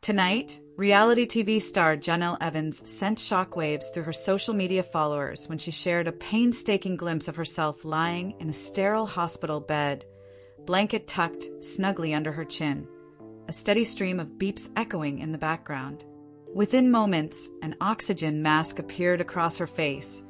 Tonight, reality TV star Janelle Evans sent shockwaves through her social media followers when she shared a painstaking glimpse of herself lying in a sterile hospital bed, blanket tucked snugly under her chin, a steady stream of beeps echoing in the background. Within moments, an oxygen mask appeared across her face,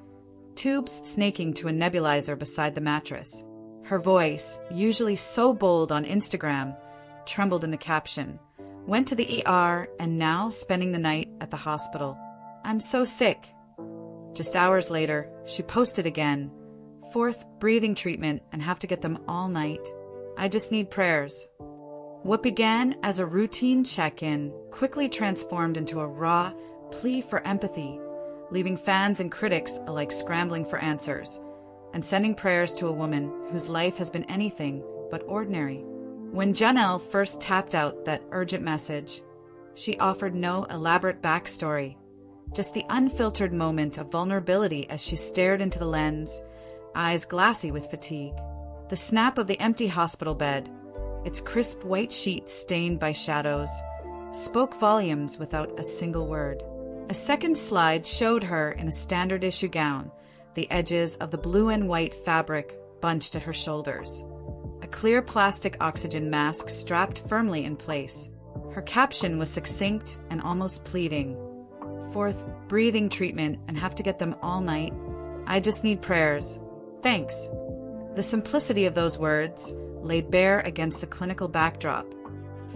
tubes snaking to a nebulizer beside the mattress. Her voice, usually so bold on Instagram, trembled in the caption. Went to the ER and now spending the night at the hospital. I'm so sick. Just hours later, she posted again. Fourth breathing treatment and have to get them all night. I just need prayers. What began as a routine check-in quickly transformed into a raw plea for empathy, leaving fans and critics alike scrambling for answers, and sending prayers to a woman whose life has been anything but ordinary. When Janelle first tapped out that urgent message, she offered no elaborate backstory, just the unfiltered moment of vulnerability as she stared into the lens, eyes glassy with fatigue. The snap of the empty hospital bed, its crisp white sheets stained by shadows, spoke volumes without a single word. A second slide showed her in a standard issue gown, the edges of the blue and white fabric bunched at her shoulders. A clear plastic oxygen mask strapped firmly in place. Her caption was succinct and almost pleading. Fourth breathing treatment and have to get them all night. I just need prayers. Thanks. The simplicity of those words, laid bare against the clinical backdrop,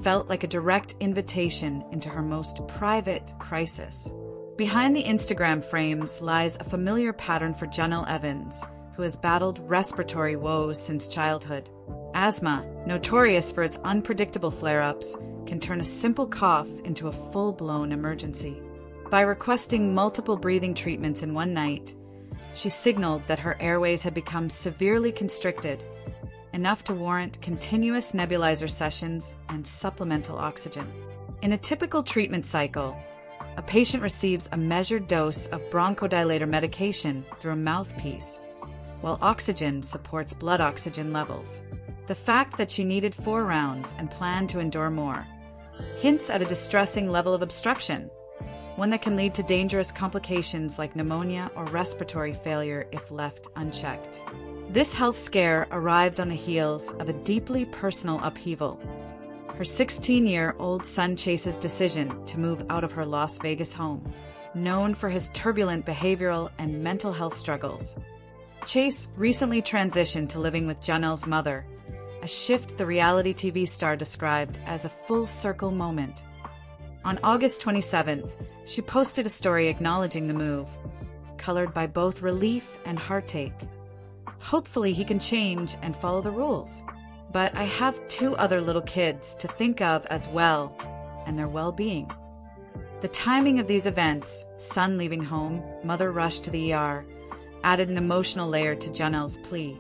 felt like a direct invitation into her most private crisis. Behind the Instagram frames lies a familiar pattern for Janelle Evans, who has battled respiratory woes since childhood. Asthma, notorious for its unpredictable flare-ups, can turn a simple cough into a full-blown emergency. By requesting multiple breathing treatments in one night, she signaled that her airways had become severely constricted, enough to warrant continuous nebulizer sessions and supplemental oxygen. In a typical treatment cycle, a patient receives a measured dose of bronchodilator medication through a mouthpiece, while oxygen supports blood oxygen levels. The fact that she needed 4 rounds and planned to endure more hints at a distressing level of obstruction, one that can lead to dangerous complications like pneumonia or respiratory failure if left unchecked. This health scare arrived on the heels of a deeply personal upheaval. Her 16-year-old son Chase's decision to move out of her Las Vegas home, known for his turbulent behavioral and mental health struggles. Chase recently transitioned to living with Janelle's mother, a shift the reality TV star described as a full-circle moment. On August 27th, she posted a story acknowledging the move, colored by both relief and heartache. Hopefully he can change and follow the rules. But I have 2 other little kids to think of as well, and their well-being. The timing of these events, son leaving home, mother rushed to the ER, added an emotional layer to Janelle's plea.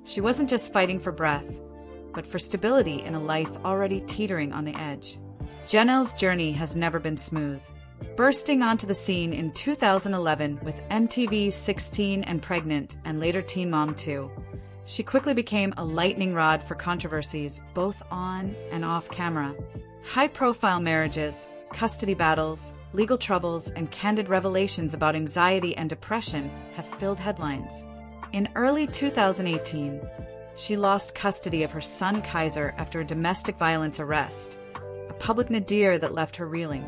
She wasn't just fighting for breath, but for stability in a life already teetering on the edge. Janelle's journey has never been smooth. Bursting onto the scene in 2011 with MTV's 16 and Pregnant and later Teen Mom 2, she quickly became a lightning rod for controversies both on and off camera. High-profile marriages, custody battles, legal troubles, and candid revelations about anxiety and depression have filled headlines. In early 2018, she lost custody of her son Kaiser after a domestic violence arrest, a public nadir that left her reeling.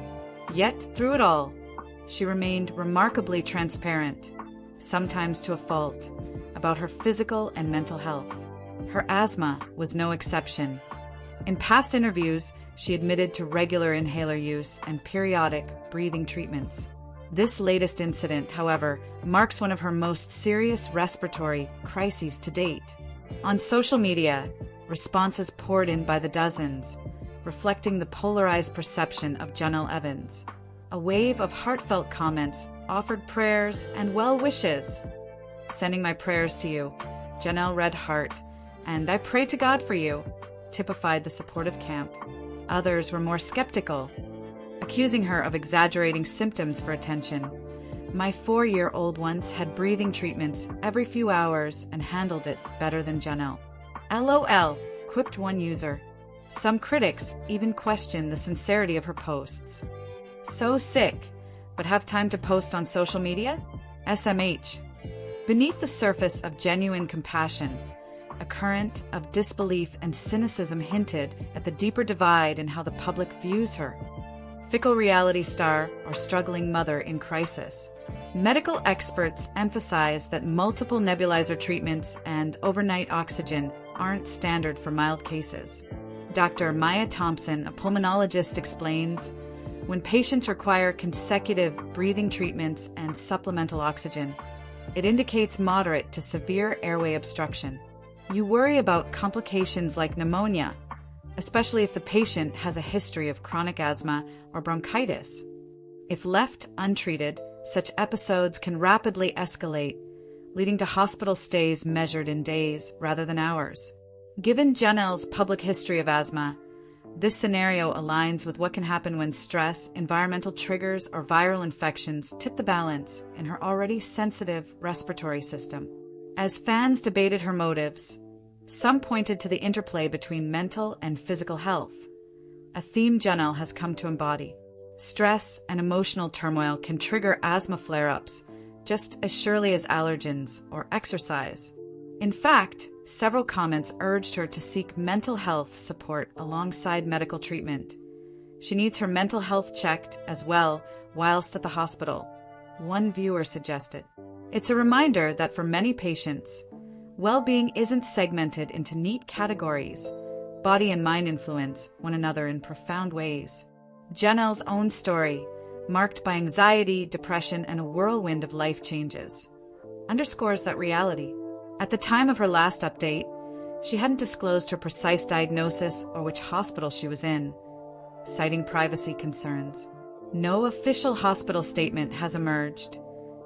Yet, through it all, she remained remarkably transparent, sometimes to a fault, about her physical and mental health. Her asthma was no exception. In past interviews, she admitted to regular inhaler use and periodic breathing treatments. This latest incident, however, marks one of her most serious respiratory crises to date. On social media, responses poured in by the dozens, reflecting the polarized perception of Janelle Evans. A wave of heartfelt comments offered prayers and well wishes. Sending my prayers to you, Janelle Red Heart, and I pray to God for you, typified the supportive camp. Others were more skeptical, accusing her of exaggerating symptoms for attention. My 4-year-old once had breathing treatments every few hours and handled it better than Janelle. LOL, quipped one user. Some critics even question the sincerity of her posts. So sick, but have time to post on social media? SMH. Beneath the surface of genuine compassion, a current of disbelief and cynicism hinted at the deeper divide in how the public views her. Fickle reality star or struggling mother in crisis. Medical experts emphasize that multiple nebulizer treatments and overnight oxygen aren't standard for mild cases. Dr. Maya Thompson, a pulmonologist, explains, when patients require consecutive breathing treatments and supplemental oxygen, it indicates moderate to severe airway obstruction. You worry about complications like pneumonia, especially if the patient has a history of chronic asthma or bronchitis. If left untreated, such episodes can rapidly escalate, leading to hospital stays measured in days rather than hours. Given Janelle's public history of asthma, this scenario aligns with what can happen when stress, environmental triggers, or viral infections tip the balance in her already sensitive respiratory system. As fans debated her motives, some pointed to the interplay between mental and physical health, a theme Janelle has come to embody. Stress and emotional turmoil can trigger asthma flare-ups just as surely as allergens or exercise. In fact, several comments urged her to seek mental health support alongside medical treatment. She needs her mental health checked as well whilst at the hospital, one viewer suggested. It's a reminder that for many patients, well-being isn't segmented into neat categories. Body and mind influence one another in profound ways. Janelle's own story, marked by anxiety, depression, and a whirlwind of life changes, underscores that reality. At the time of her last update, she hadn't disclosed her precise diagnosis or which hospital she was in, citing privacy concerns. No official hospital statement has emerged,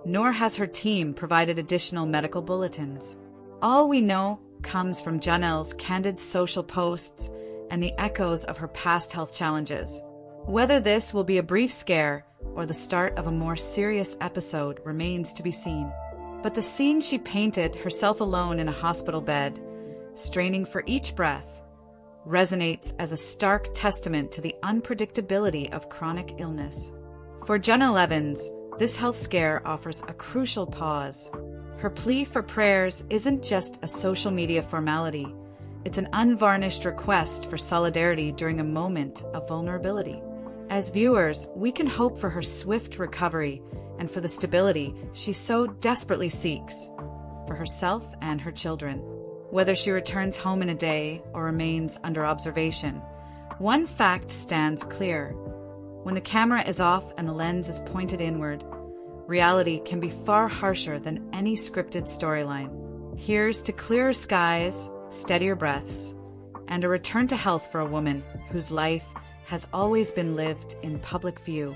nor has her team provided additional medical bulletins. All we know comes from Janelle's candid social posts and the echoes of her past health challenges. Whether this will be a brief scare or the start of a more serious episode remains to be seen. But the scene she painted, herself alone in a hospital bed, straining for each breath, resonates as a stark testament to the unpredictability of chronic illness. For Janelle Evans, this health scare offers a crucial pause. Her plea for prayers isn't just a social media formality. It's an unvarnished request for solidarity during a moment of vulnerability. As viewers, we can hope for her swift recovery and for the stability she so desperately seeks for herself and her children. Whether she returns home in a day or remains under observation, one fact stands clear. When the camera is off and the lens is pointed inward, reality can be far harsher than any scripted storyline. Here's to clearer skies, steadier breaths, and a return to health for a woman whose life has always been lived in public view.